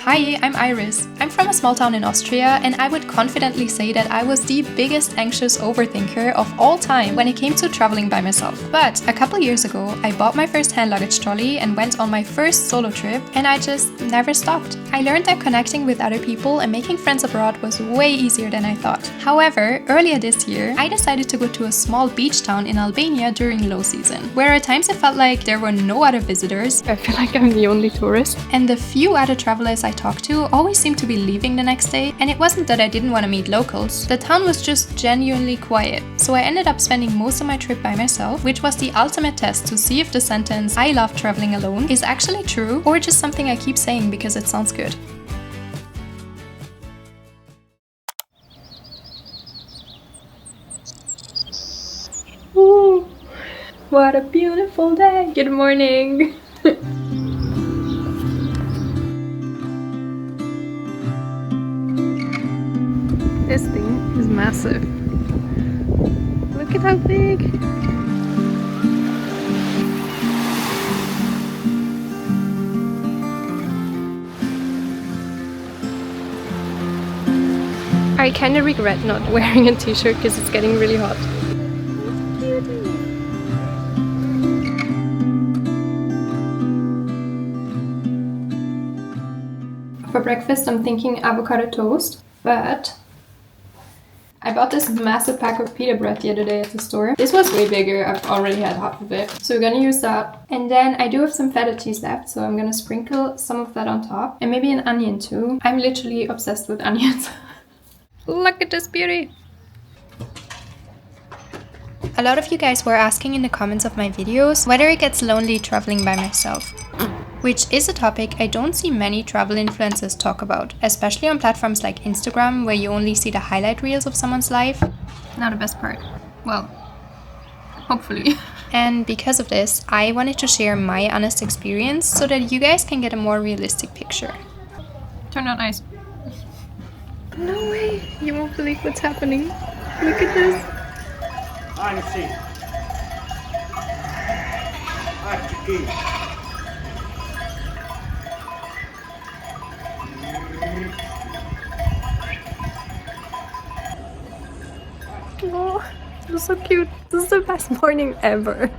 Hi, I'm Iris. I'm from a small town in Austria, and I would confidently say that I was the biggest anxious overthinker of all time when it came to traveling by myself. But a couple years ago, I bought my first hand luggage trolley and went on my first solo trip, and I just never stopped. I learned that connecting with other people and making friends abroad was way easier than I thought. However, earlier this year, I decided to go to a small beach town in Albania during low season, where at times it felt like there were no other visitors. I feel like I'm the only tourist. And the few other travelers I talked to always seemed to be leaving the next day, and it wasn't that I didn't want to meet locals. The town was just genuinely quiet. So I ended up spending most of my trip by myself, which was the ultimate test to see if the sentence "I love traveling alone" is actually true or just something I keep saying because it sounds good. Ooh, what a beautiful day! Good morning! This thing is massive. Look at how big! I kinda regret not wearing a t-shirt because it's getting really hot. For breakfast, I'm thinking avocado toast, but I bought this massive pack of pita bread the other day at the store. This was way bigger, I've already had half of it. So we're gonna use that. And then I do have some feta cheese left, so I'm gonna sprinkle some of that on top. And maybe an onion too. I'm literally obsessed with onions. Look at this beauty! A lot of you guys were asking in the comments of my videos whether it gets lonely traveling by myself. Which is a topic I don't see many travel influencers talk about, especially on platforms like Instagram, where you only see the highlight reels of someone's life. Not the best part. Well, hopefully. And because of this, I wanted to share my honest experience so that you guys can get a more realistic picture. Turned out nice. No way! You won't believe what's happening. Look at this. I see. Oh, it was so cute. This is the best morning ever.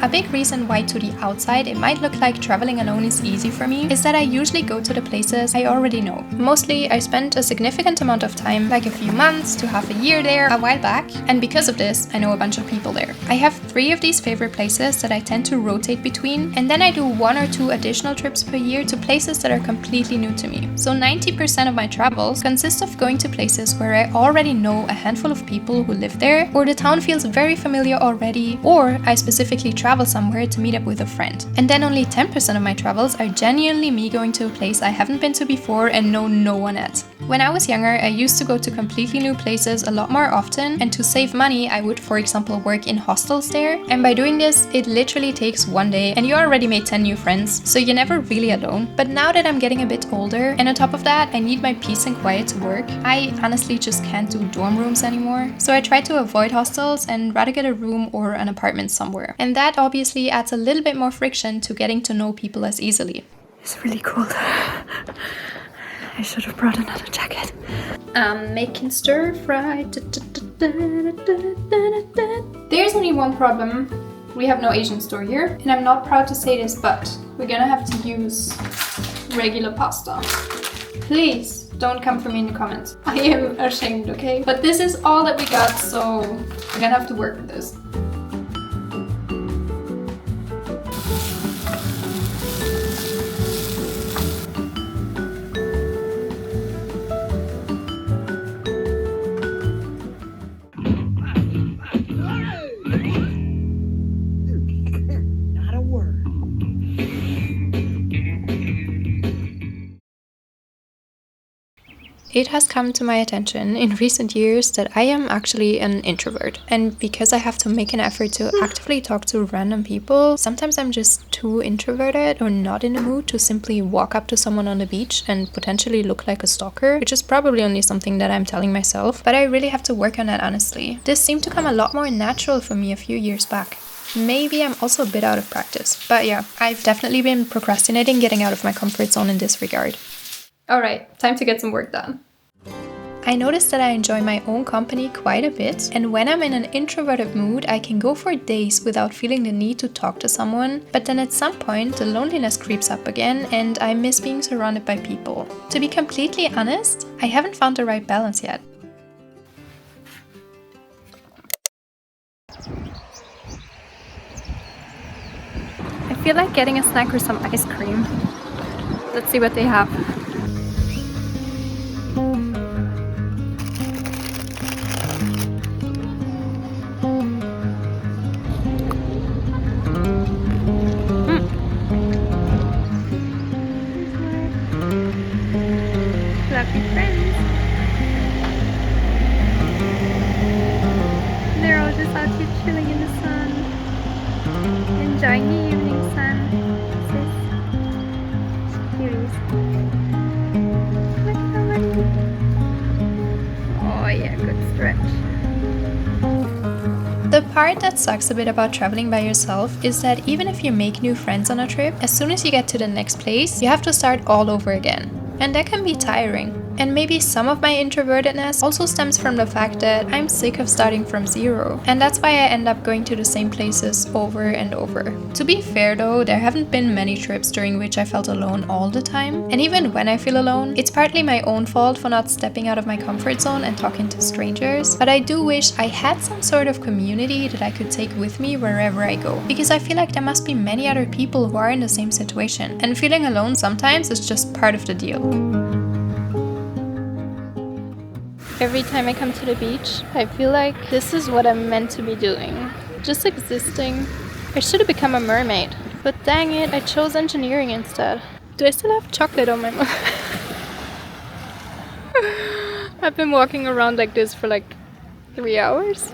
A big reason why to the outside it might look like traveling alone is easy for me is that I usually go to the places I already know. Mostly I spent a significant amount of time, like a few months to half a year there a while back, and because of this I know a bunch of people there. I have 3 of these favorite places that I tend to rotate between, and then I do 1 or 2 additional trips per year to places that are completely new to me. So 90% of my travels consist of going to places where I already know a handful of people who live there, or the town feels very familiar already, or I specifically travel somewhere to meet up with a friend. And then only 10% of my travels are genuinely me going to a place I haven't been to before and know no one at. When I was younger, I used to go to completely new places a lot more often, and to save money, I would, for example, work in hostels there. And by doing this, it literally takes 1 day and you already made 10 new friends, so you're never really alone. But now that I'm getting a bit older, and on top of that, I need my peace and quiet to work, I honestly just can't do dorm rooms anymore. So I try to avoid hostels and rather get a room or an apartment somewhere. And that obviously adds a little bit more friction to getting to know people as easily. It's really cold. I should have brought another jacket. I'm making stir fry. There's only one problem. We have no Asian store here, and I'm not proud to say this, but we're gonna have to use regular pasta. Please don't come for me in the comments. I am ashamed, okay? But this is all that we got, so we're gonna have to work with this. It has come to my attention in recent years that I am actually an introvert, and because I have to make an effort to actively talk to random people, sometimes I'm just too introverted or not in the mood to simply walk up to someone on the beach and potentially look like a stalker, which is probably only something that I'm telling myself, but I really have to work on that honestly. This seemed to come a lot more natural for me a few years back. Maybe I'm also a bit out of practice, but yeah, I've definitely been procrastinating getting out of my comfort zone in this regard. Alright, time to get some work done. I noticed that I enjoy my own company quite a bit, and when I'm in an introverted mood, I can go for days without feeling the need to talk to someone, but then at some point the loneliness creeps up again and I miss being surrounded by people. To be completely honest, I haven't found the right balance yet. I feel like getting a snack or some ice cream. Let's see what they have. Fluffy friends. They're all just out here chilling in the sun, enjoying the evening sun. Cuties. Look how lucky. Oh yeah, good stretch. The part that sucks a bit about traveling by yourself is that even if you make new friends on a trip, as soon as you get to the next place, you have to start all over again. And that can be tiring. And maybe some of my introvertedness also stems from the fact that I'm sick of starting from zero. And that's why I end up going to the same places over and over. To be fair though, there haven't been many trips during which I felt alone all the time. And even when I feel alone, it's partly my own fault for not stepping out of my comfort zone and talking to strangers. But I do wish I had some sort of community that I could take with me wherever I go. Because I feel like there must be many other people who are in the same situation. And feeling alone sometimes is just part of the deal. Every time I come to the beach, I feel like this is what I'm meant to be doing. Just existing. I should have become a mermaid. But dang it, I chose engineering instead. Do I still have chocolate on my mouth? I've been walking around like this for like 3 hours.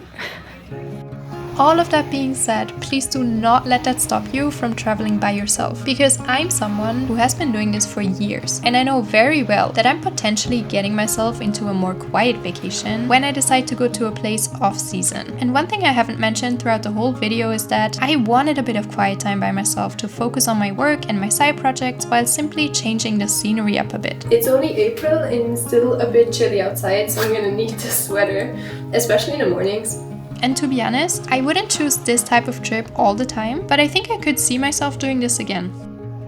All of that being said, please do not let that stop you from traveling by yourself, because I'm someone who has been doing this for years, and I know very well that I'm potentially getting myself into a more quiet vacation when I decide to go to a place off season. And one thing I haven't mentioned throughout the whole video is that I wanted a bit of quiet time by myself to focus on my work and my side projects while simply changing the scenery up a bit. It's only April and still a bit chilly outside, so I'm gonna need the sweater, especially in the mornings. And to be honest, I wouldn't choose this type of trip all the time, but I think I could see myself doing this again.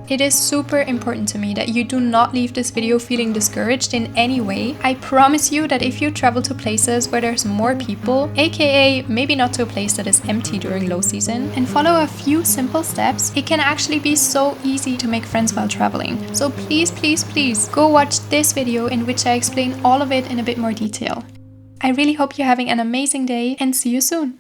It is super important to me that you do not leave this video feeling discouraged in any way. I promise you that if you travel to places where there's more people, aka maybe not to a place that is empty during low season, and follow a few simple steps, it can actually be so easy to make friends while traveling. So please, please, please go watch this video in which I explain all of it in a bit more detail. I really hope you're having an amazing day and see you soon!